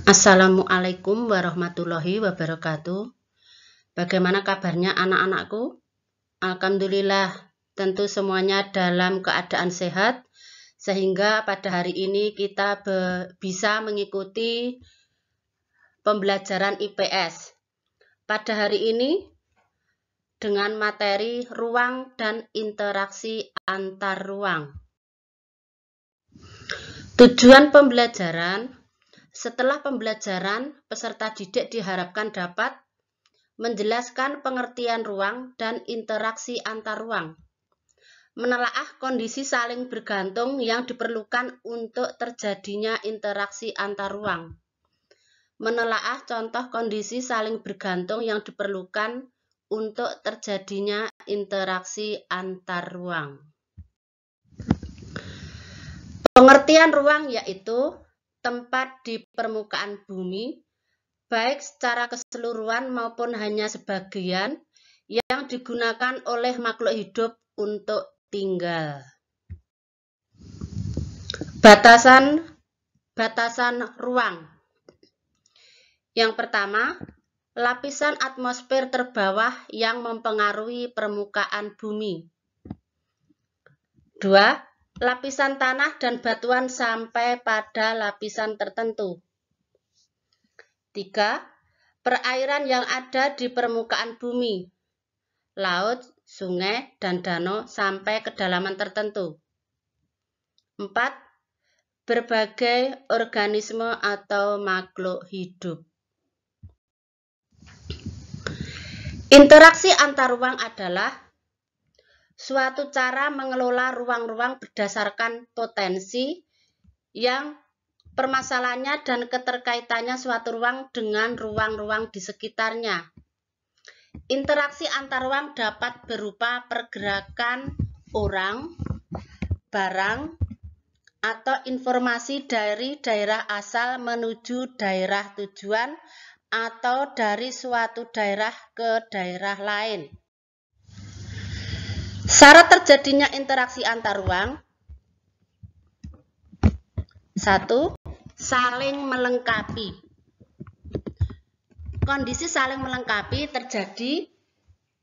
Assalamualaikum warahmatullahi wabarakatuh. Bagaimana kabarnya anak-anakku? Alhamdulillah, tentu semuanya dalam keadaan sehat, sehingga pada hari ini kita bisa mengikuti pembelajaran IPS. Pada hari ini dengan materi ruang dan interaksi antar ruang. Tujuan pembelajaran. Setelah pembelajaran, peserta didik diharapkan dapat menjelaskan pengertian ruang dan interaksi antar ruang, menelaah kondisi saling bergantung yang diperlukan untuk terjadinya interaksi antar ruang, menelaah contoh kondisi saling bergantung yang diperlukan untuk terjadinya interaksi antar ruang. Pengertian ruang yaitu tempat di permukaan bumi, baik secara keseluruhan maupun hanya sebagian, yang digunakan oleh makhluk hidup untuk tinggal. Batasan ruang. Yang pertama, lapisan atmosfer terbawah yang mempengaruhi permukaan bumi. 2. Lapisan tanah dan batuan sampai pada lapisan tertentu. 3. Perairan yang ada di permukaan bumi, laut, sungai, dan danau sampai kedalaman tertentu. 4. Berbagai organisme atau makhluk hidup. Interaksi antar ruang adalah suatu cara mengelola ruang-ruang berdasarkan potensi yang permasalahannya dan keterkaitannya suatu ruang dengan ruang-ruang di sekitarnya. Interaksi antar ruang dapat berupa pergerakan orang, barang, atau informasi dari daerah asal menuju daerah tujuan atau dari suatu daerah ke daerah lain. Syarat terjadinya interaksi antar ruang. 1. Saling melengkapi. Kondisi saling melengkapi terjadi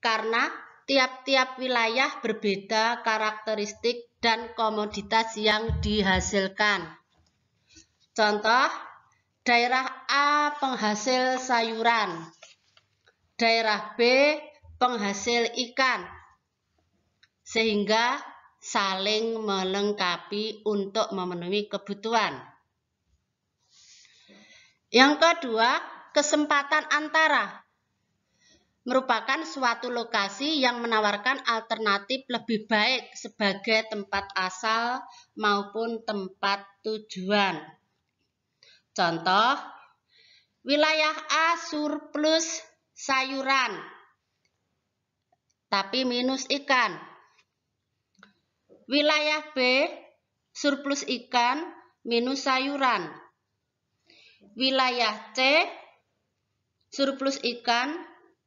karena tiap-tiap wilayah berbeda karakteristik dan komoditas yang dihasilkan. Contoh, daerah A penghasil sayuran, daerah B penghasil ikan, sehingga saling melengkapi untuk memenuhi kebutuhan. Yang kedua, kesempatan antara merupakan suatu lokasi yang menawarkan alternatif lebih baik sebagai tempat asal maupun tempat tujuan. Contoh, wilayah A surplus sayuran, tapi minus ikan. Wilayah B surplus ikan minus sayuran. Wilayah C surplus ikan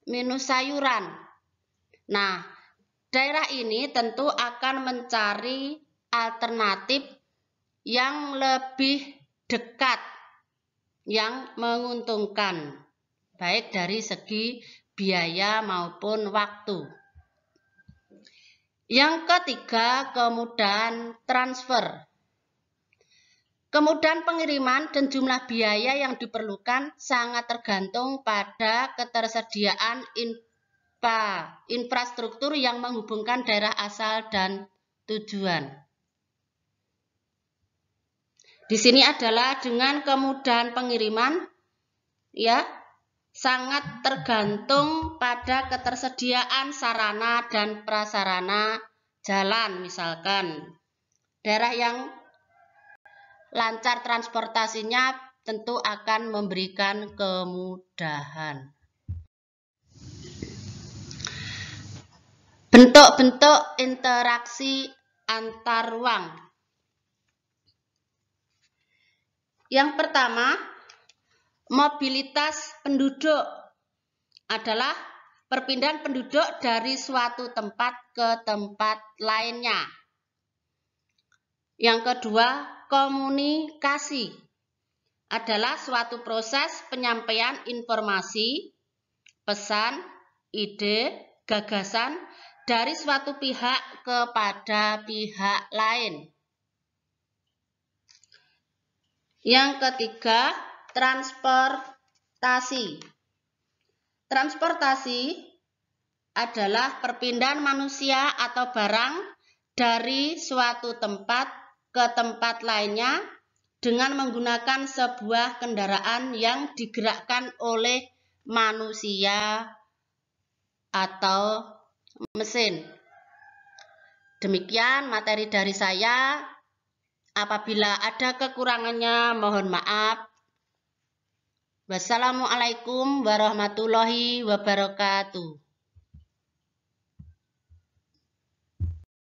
minus sayuran. Nah, daerah ini tentu akan mencari alternatif yang lebih dekat, yang menguntungkan, baik dari segi biaya maupun waktu. Yang ketiga, kemudahan transfer. Kemudahan pengiriman dan jumlah biaya yang diperlukan sangat tergantung pada ketersediaan infrastruktur yang menghubungkan daerah asal dan tujuan. Di sini adalah dengan kemudahan pengiriman, ya, sangat tergantung pada ketersediaan sarana dan prasarana jalan. Misalkan daerah yang lancar transportasinya tentu akan memberikan kemudahan. Bentuk-bentuk interaksi antar ruang. Yang pertama, mobilitas penduduk adalah perpindahan penduduk dari suatu tempat ke tempat lainnya. Yang kedua, komunikasi adalah suatu proses penyampaian informasi, pesan, ide, gagasan dari suatu pihak kepada pihak lain. Yang ketiga, transportasi. Transportasi adalah perpindahan manusia atau barang dari suatu tempat ke tempat lainnya dengan menggunakan sebuah kendaraan yang digerakkan oleh manusia atau mesin. Demikian materi dari saya. Apabila ada kekurangannya, mohon maaf. Wassalamualaikum warahmatullahi wabarakatuh.